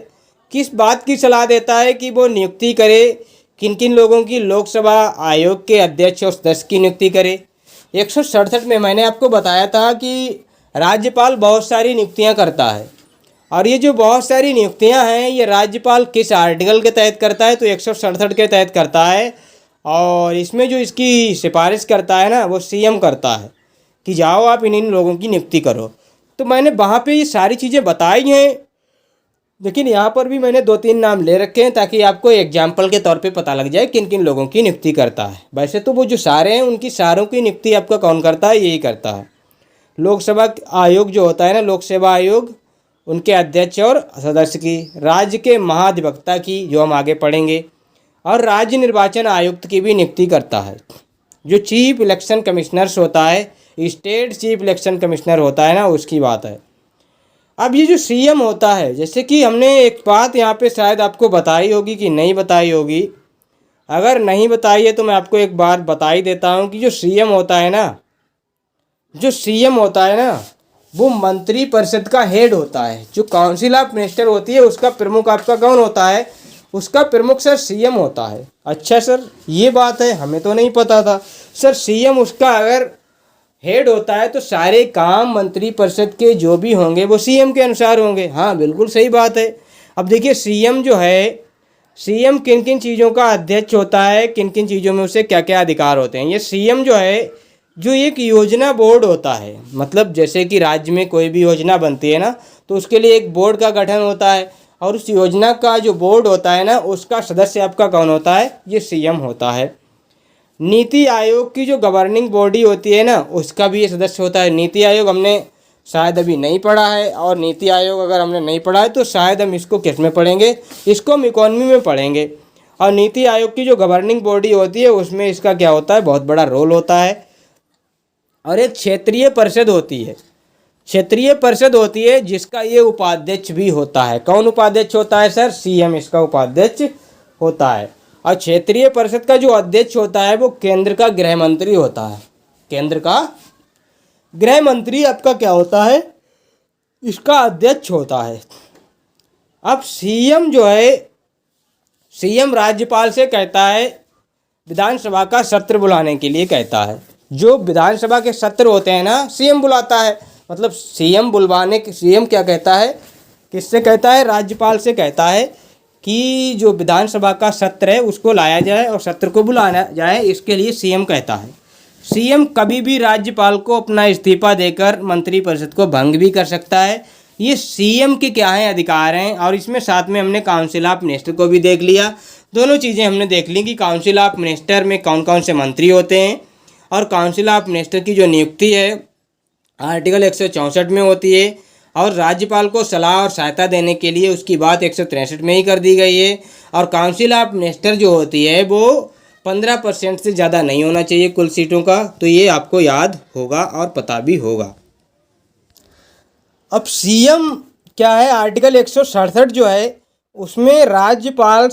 किस बात की सलाह देता है? कि वो नियुक्ति करे किन किन लोगों की, लोकसभा आयोग के अध्यक्ष और सदस्य की नियुक्ति करे। 167 में मैंने आपको बताया था कि राज्यपाल बहुत सारी नियुक्तियां करता है, और ये जो बहुत सारी नियुक्तियां हैं ये राज्यपाल किस आर्टिकल के तहत करता है? तो 167 के तहत करता है। और इसमें जो इसकी सिफारिश करता है ना, वो सीएम करता है कि जाओ आप इन लोगों की नियुक्ति करो। तो मैंने वहाँ पे ये सारी चीज़ें बताई हैं, लेकिन यहाँ पर भी मैंने 2-3 नाम ले रखे हैं ताकि आपको एग्जाम्पल के तौर पे पता लग जाए किन किन लोगों की नियुक्ति करता है। वैसे तो वो जो सारे हैं उनकी सारों की नियुक्ति आपका कौन करता है? यही करता है। लोकसभा आयोग जो होता है ना, लोक सेवा आयोग, उनके अध्यक्ष और सदस्य की, राज्य के महाधिवक्ता की, जो हम आगे पढ़ेंगे, और राज्य निर्वाचन आयुक्त की भी नियुक्ति करता है। जो चीफ इलेक्शन कमिश्नर्स होता है, स्टेट चीफ इलेक्शन कमिश्नर होता है ना, उसकी बात है। अब ये जो सीएम होता है, जैसे कि हमने एक बात यहाँ पे शायद आपको बताई होगी कि नहीं बताई होगी। अगर नहीं बताई है तो मैं आपको एक बार बता ही देता हूँ कि जो सीएम होता है ना, वो मंत्री परिषद का हेड होता है। जो काउंसिल ऑफ मिनिस्टर होती है उसका प्रमुख आपका कौन होता है? उसका प्रमुख सर सीएम होता है। अच्छा सर, ये बात है, हमें तो नहीं पता था सर। सीएम उसका अगर हेड होता है तो सारे काम मंत्री परिषद के जो भी होंगे वो सीएम के अनुसार होंगे। हाँ, बिल्कुल सही बात है। अब देखिए, सीएम जो है, सीएम किन किन चीज़ों का अध्यक्ष होता है, किन किन चीज़ों में उसे क्या क्या अधिकार होते हैं। ये सीएम जो है, जो एक योजना बोर्ड होता है, मतलब जैसे कि राज्य में कोई भी योजना बनती है ना, तो उसके लिए एक बोर्ड का गठन होता है, और उस योजना का जो बोर्ड होता है ना, उसका सदस्य आपका कौन होता है? ये सीएम होता है। नीति आयोग की जो गवर्निंग बॉडी होती है ना, उसका भी ये सदस्य होता है। नीति आयोग हमने शायद अभी नहीं पढ़ा है, और नीति आयोग अगर हमने नहीं पढ़ा है तो शायद हम इसको किस में पढ़ेंगे? इसको हम इकोनॉमी में पढ़ेंगे। और नीति आयोग की जो गवर्निंग बॉडी होती है उसमें इसका क्या होता है? बहुत बड़ा रोल होता है। और एक क्षेत्रीय परिषद होती है, क्षेत्रीय परिषद होती है जिसका ये उपाध्यक्ष भी होता है। कौन उपाध्यक्ष होता है सर? सीएम इसका उपाध्यक्ष होता है। और क्षेत्रीय परिषद का जो अध्यक्ष होता है वो केंद्र का गृह मंत्री होता है। केंद्र का गृह मंत्री आपका क्या होता है? इसका अध्यक्ष होता है। अब सीएम जो है, सीएम राज्यपाल से कहता है विधानसभा का सत्र बुलाने के लिए कहता है। जो विधानसभा के सत्र होते हैं ना, सीएम बुलाता है। मतलब सीएम क्या कहता है? किससे कहता है? राज्यपाल से कहता है कि जो विधानसभा का सत्र है उसको लाया जाए और सत्र को बुलाया जाए, इसके लिए सीएम कहता है। सीएम कभी भी राज्यपाल को अपना इस्तीफा देकर मंत्रिपरिषद को भंग भी कर सकता है। ये सीएम के क्या हैं? अधिकार हैं। और इसमें साथ में हमने काउंसिल ऑफ मिनिस्टर को भी देख लिया। दोनों चीज़ें हमने देख ली कि काउंसिल ऑफ मिनिस्टर में कौन कौन से मंत्री होते हैं, और काउंसिल ऑफ मिनिस्टर की जो नियुक्ति है आर्टिकल 164 में होती है, और राज्यपाल को सलाह और सहायता देने के लिए उसकी बात 163 में ही कर दी गई है। और काउंसिल ऑफ मिनिस्टर जो होती है वो 15% से ज़्यादा नहीं होना चाहिए कुल सीटों का। तो ये आपको याद होगा और पता भी होगा। अब सीएम क्या है? आर्टिकल 167 जो है उसमें राज्यपाल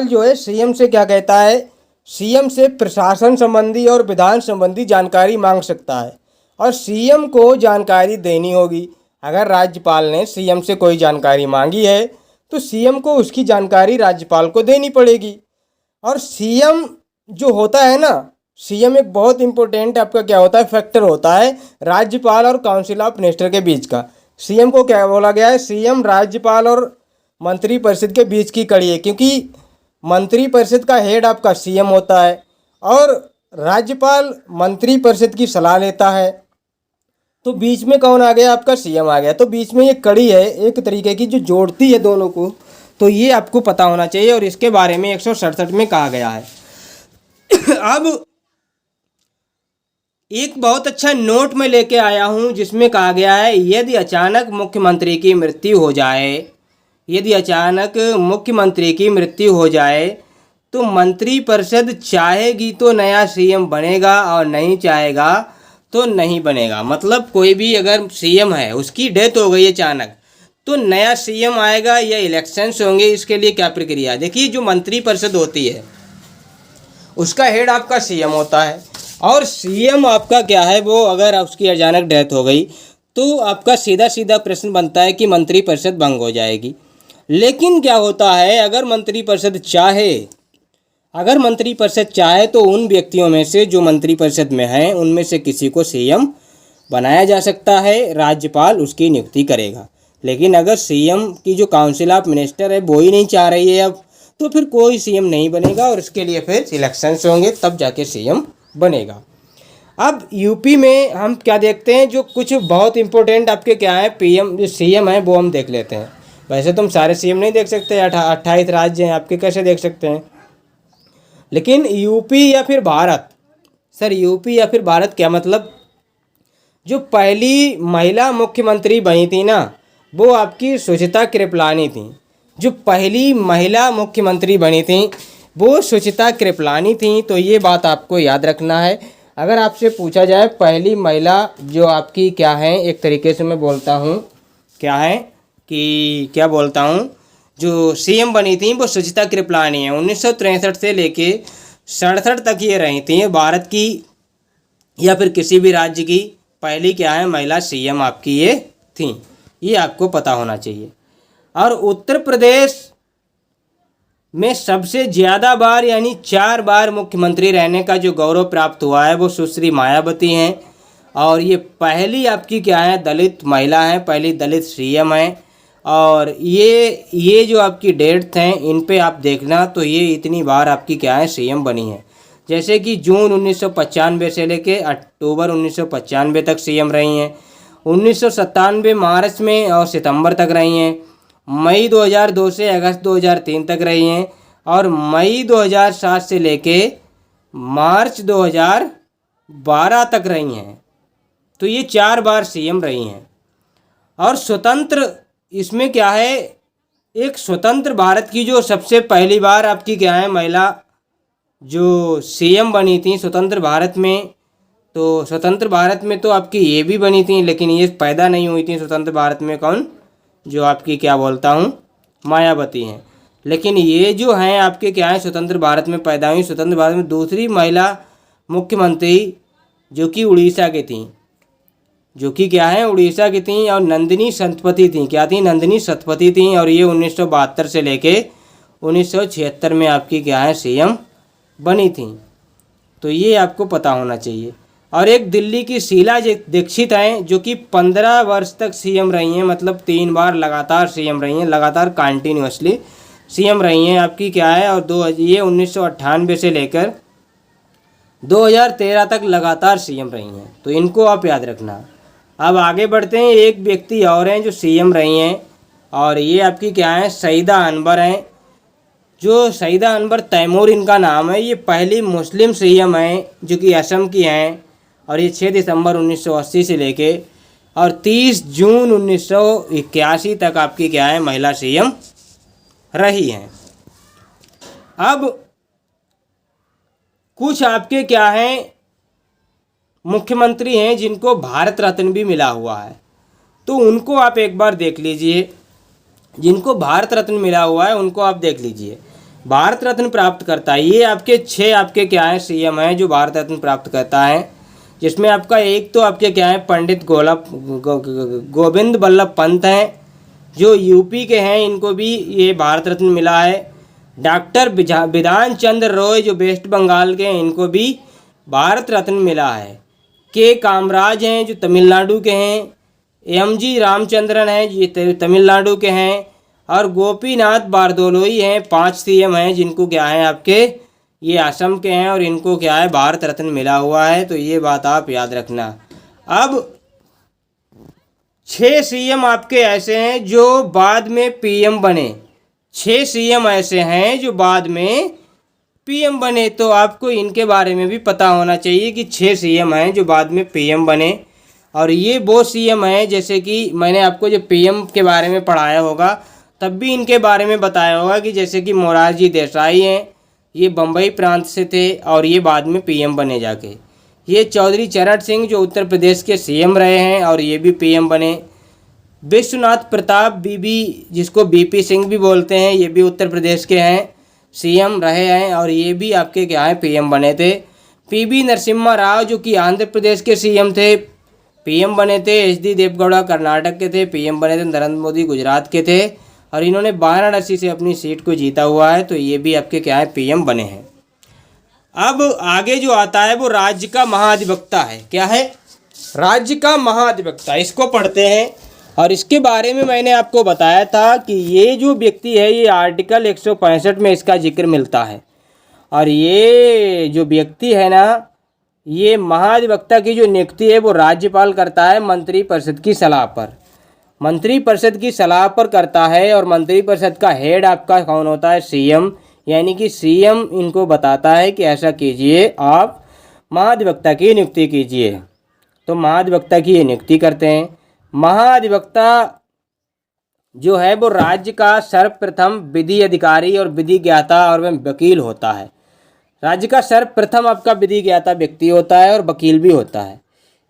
जो है सीएम से क्या कहता है? सीएम से प्रशासन संबंधी और विधान संबंधी जानकारी मांग सकता है, और सीएम को जानकारी देनी होगी। अगर राज्यपाल ने सीएम से कोई जानकारी मांगी है तो सीएम को उसकी जानकारी राज्यपाल को देनी पड़ेगी। और सीएम जो होता है ना, सीएम एक बहुत इंपॉर्टेंट आपका क्या होता है? फैक्टर होता है राज्यपाल और काउंसिल ऑफ मिनिस्टर के बीच का। सीएम को क्या बोला गया है? सीएम राज्यपाल और मंत्रिपरिषद के बीच की कड़ी है, क्योंकि मंत्रिपरिषद का हेड आपका सीएम होता है और राज्यपाल मंत्रिपरिषद की सलाह लेता है। तो बीच में कौन आ गया? आपका सीएम आ गया। तो बीच में ये कड़ी है एक तरीके की जो जोड़ती है दोनों को। तो ये आपको पता होना चाहिए, और इसके बारे में 167 में कहा गया है। अब एक बहुत अच्छा नोट में लेके आया हूँ जिसमें कहा गया है, यदि अचानक मुख्यमंत्री की मृत्यु हो जाए तो मंत्रिपरिषद चाहेगी तो नया सीएम बनेगा और नहीं चाहेगा तो नहीं बनेगा। मतलब कोई भी अगर सीएम है, उसकी डेथ हो गई अचानक, तो नया सीएम आएगा या इलेक्शंस होंगे, इसके लिए क्या प्रक्रिया है। देखिए, जो मंत्रिपरिषद होती है उसका हेड आपका सीएम होता है, और सीएम आपका क्या है, वो अगर उसकी अचानक डेथ हो गई तो आपका सीधा सीधा प्रश्न बनता है कि मंत्रिपरिषद भंग हो जाएगी। लेकिन क्या होता है, अगर मंत्रिपरिषद चाहे तो उन व्यक्तियों में से जो मंत्रिपरिषद में हैं उनमें से किसी को सीएम बनाया जा सकता है, राज्यपाल उसकी नियुक्ति करेगा। लेकिन अगर सीएम की जो काउंसिल ऑफ मिनिस्टर है वो ही नहीं चाह रही है अब, तो फिर कोई सीएम नहीं बनेगा और उसके लिए फिर इलेक्शंस होंगे, तब जाके सीएम बनेगा। अब यूपी में हम क्या देखते हैं, जो कुछ बहुत इंपॉर्टेंट आपके क्या है, पीएम जो सीएम है वो हम देख लेते हैं। वैसे तुम सारे सीएम नहीं देख सकते, 28 राज्य हैं आपके, कैसे देख सकते हैं। लेकिन यूपी या फिर भारत, सर यूपी या फिर भारत क्या मतलब, जो पहली महिला मुख्यमंत्री बनी थी ना, वो आपकी सुचिता कृपलानी थी। जो पहली महिला मुख्यमंत्री बनी थी वो सुचिता कृपलानी थी। तो ये बात आपको याद रखना है। अगर आपसे पूछा जाए पहली महिला जो आपकी क्या है, एक तरीके से मैं बोलता हूँ क्या है कि क्या बोलता हूँ, जो सीएम बनी थी वो सुचिता कृपलानी है। 1963 से लेके 67 तक ये रही थी भारत की या फिर किसी भी राज्य की पहली क्या है महिला सीएम आपकी ये थी। ये आपको पता होना चाहिए। और उत्तर प्रदेश में सबसे ज़्यादा बार यानी 4 बार मुख्यमंत्री रहने का जो गौरव प्राप्त हुआ है वो सुश्री मायावती हैं। और ये पहली आपकी क्या है, दलित महिला है, पहली दलित सीएम है। और ये जो आपकी डेट्स हैं इन पे आप देखना, तो ये इतनी बार आपकी क्या है सीएम बनी है। जैसे कि जून 1995 से लेके अक्टूबर 1995 तक सीएम रही हैं, 1997 मार्च में और सितंबर तक रही हैं, मई 2002 से अगस्त 2003 तक रही हैं, और मई 2007 से लेके मार्च 2012 तक रही हैं। तो ये 4 बार सीएम रही हैं। और स्वतंत्र इसमें क्या है, एक स्वतंत्र भारत की जो सबसे पहली बार आपकी क्या है महिला जो सीएम बनी थी स्वतंत्र भारत में, तो स्वतंत्र भारत में तो आपकी ये भी बनी थी, लेकिन ये पैदा नहीं हुई थी स्वतंत्र भारत में। कौन, जो आपकी क्या बोलता हूँ मायावती हैं। लेकिन ये जो हैं आपके क्या है स्वतंत्र भारत में पैदा हुई। स्वतंत्र भारत में दूसरी महिला मुख्यमंत्री जो कि उड़ीसा की थी, जो कि क्या है उड़ीसा की थी, और नंदिनी सतपथी थी। क्या थी, नंदिनी सतपथी थी। और ये 1972 से लेके 1976 में आपकी क्या है सीएम बनी थी। तो ये आपको पता होना चाहिए। और एक दिल्ली की शीला दीक्षित हैं जो कि 15 वर्ष तक सीएम रही हैं, मतलब 3 बार लगातार सीएम रही हैं, लगातार कंटिन्यूसली सीएम रही हैं आपकी क्या है। और ये 1998 से लेकर 2013 तक लगातार सीएम रही हैं। तो इनको आप याद रखना। अब आगे बढ़ते हैं, एक व्यक्ति और हैं जो सीएम रही हैं, और ये आपकी क्या है सईदा अनवर हैं। जो सईदा अनवर तैमूर इनका नाम है। ये पहली मुस्लिम सीएम हैं जो कि असम की हैं, और ये 6 दिसंबर 1980 से लेके और 30 जून 1981 तक आपकी क्या है महिला सीएम रही हैं। अब कुछ आपके क्या हैं मुख्यमंत्री हैं जिनको भारत रत्न भी मिला हुआ है, तो उनको आप एक बार देख लीजिए। जिनको भारत रत्न मिला हुआ है उनको आप देख लीजिए। भारत रत्न प्राप्त करता है, ये आपके 6 आपके क्या है सीएम हैं जो भारत रत्न प्राप्त करता है। जिसमें आपका एक तो आपके क्या है पंडित गोविंद बल्लभ पंत हैं जो यूपी के हैं, इनको भी ये भारत रत्न मिला है। डॉक्टर विधान चंद्र रॉय जो वेस्ट बंगाल के हैं, इनको भी भारत रत्न मिला है। के कामराज हैं जो तमिलनाडु के हैं, एमजी रामचंद्रन हैं ये तमिलनाडु के हैं, और गोपीनाथ बारदोलोई हैं। 5 सीएम हैं जिनको क्या है आपके ये असम के हैं, और इनको क्या है भारत रत्न मिला हुआ है। तो ये बात आप याद रखना। अब 6 सीएम आपके ऐसे हैं जो बाद में पीएम बने। 6 सीएम ऐसे हैं जो बाद में पीएम बने, तो आपको इनके बारे में भी पता होना चाहिए कि 6 सीएम हैं जो बाद में पीएम बने। और ये वो सीएम हैं जैसे कि मैंने आपको जो पीएम के बारे में पढ़ाया होगा तब भी इनके बारे में बताया होगा कि जैसे कि मोरारजी देसाई हैं, ये बम्बई प्रांत से थे और ये बाद में पीएम बने जाके। ये चौधरी चरण सिंह जो उत्तर प्रदेश के सीएम रहे हैं और ये भी पीएम बने। विश्वनाथ प्रताप बीबी जिसको बीपी सिंह भी बोलते हैं, ये भी उत्तर प्रदेश के हैं, सीएम रहे हैं और ये भी आपके क्या है पीएम बने थे। पीवी नरसिम्हा राव जो कि आंध्र प्रदेश के सीएम थे, पीएम बने थे। एचडी देवगौड़ा कर्नाटक के थे, पीएम बने थे। नरेंद्र मोदी गुजरात के थे और इन्होंने वाराणसी से अपनी सीट को जीता हुआ है, तो ये भी आपके क्या है पीएम बने हैं। अब आगे जो आता है वो राज्य का महाधिवक्ता है। क्या है? राज्य का महाधिवक्ता। इसको पढ़ते हैं और इसके बारे में मैंने आपको बताया था कि ये जो व्यक्ति है ये आर्टिकल 165 में इसका जिक्र मिलता है। और ये जो व्यक्ति है ना, ये महाधिवक्ता की जो नियुक्ति है वो राज्यपाल करता है मंत्रिपरिषद की सलाह पर। मंत्रिपरिषद की सलाह पर करता है और मंत्रिपरिषद का हेड आपका कौन होता है? सीएम। यानी कि सीएम इनको बताता है कि ऐसा कीजिए, आप महाधिवक्ता की नियुक्ति कीजिए। तो महाधिवक्ता की ये नियुक्ति करते हैं। महाधिवक्ता जो है वो राज्य का सर्वप्रथम विधि अधिकारी और विधि ज्ञाता और वह वकील होता है। राज्य का सर्वप्रथम आपका विधि ज्ञाता व्यक्ति होता है और वकील भी होता है।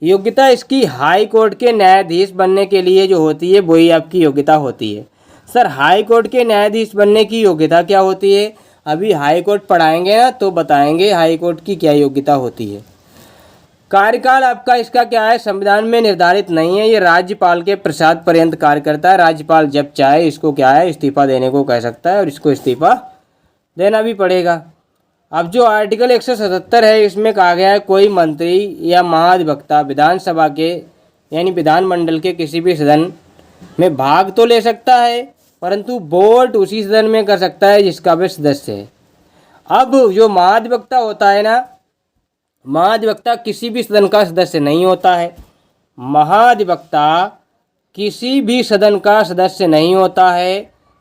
योग्यता इसकी हाई कोर्ट के न्यायाधीश बनने के लिए जो होती है वही आपकी योग्यता होती है। सर हाई कोर्ट के न्यायाधीश बनने की योग्यता क्या होती है? अभी हाई कोर्ट पढ़ाएंगे ना तो बताएंगे हाई कोर्ट की क्या योग्यता होती है। कार्यकाल आपका इसका क्या है? संविधान में निर्धारित नहीं है, ये राज्यपाल के प्रसाद पर्यंत कार्य करता है। राज्यपाल जब चाहे इसको क्या है इस्तीफा देने को कह सकता है और इसको इस्तीफा देना भी पड़ेगा। अब जो आर्टिकल 177 है इसमें कहा गया है कोई मंत्री या महाधिवक्ता विधानसभा के यानी विधानमंडल के किसी भी सदन में भाग तो ले सकता है, परंतु वोट उसी सदन में कर सकता है जिसका वह सदस्य है। अब जो महाधिवक्ता होता है ना, महाधिवक्ता किसी भी सदन का सदस्य नहीं होता है। महाधिवक्ता किसी भी सदन का सदस्य नहीं होता है,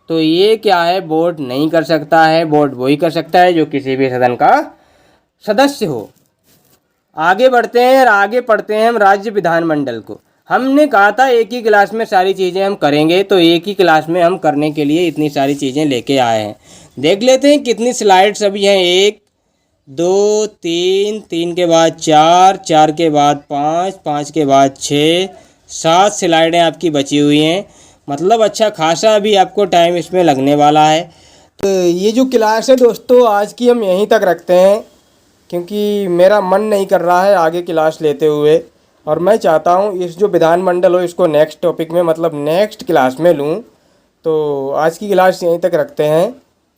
तो ये क्या है वोट नहीं कर सकता है। वोट वही कर सकता है जो किसी भी सदन का सदस्य हो। आगे बढ़ते हैं और आगे पढ़ते हैं हम राज्य विधानमंडल को। हमने कहा था एक ही क्लास में सारी चीज़ें हम करेंगे, तो एक ही क्लास में हम करने के लिए इतनी सारी चीज़ें लेके आए हैं। देख लेते हैं कितनी स्लाइड्स अभी हैं। 1 2 3, 3 के बाद 4, 4 के बाद 5, 5 के बाद 6, 7 स्लाइडें आपकी बची हुई हैं। मतलब अच्छा खासा अभी आपको टाइम इसमें लगने वाला है। तो ये जो क्लास है दोस्तों आज की हम यहीं तक रखते हैं, क्योंकि मेरा मन नहीं कर रहा है आगे क्लास लेते हुए, और मैं चाहता हूँ इस जो विधानमंडल हो इसको नेक्स्ट टॉपिक में मतलब नेक्स्ट क्लास में लूँ। तो आज की क्लास यहीं तक रखते हैं।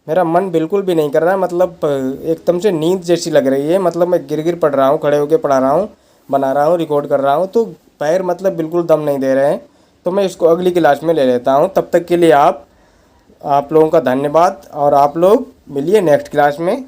मेरा मन बिल्कुल भी नहीं कर रहा है, मतलब एकदम से नींद जैसी लग रही है। मतलब मैं गिर पढ़ रहा हूँ, खड़े होकर पढ़ा रहा हूँ, बना रहा हूँ, रिकॉर्ड कर रहा हूँ, तो पैर मतलब बिल्कुल दम नहीं दे रहे हैं। तो मैं इसको अगली क्लास में ले लेता हूँ। तब तक के लिए आप लोगों का धन्यवाद और आप लोग मिलिए नेक्स्ट क्लास में।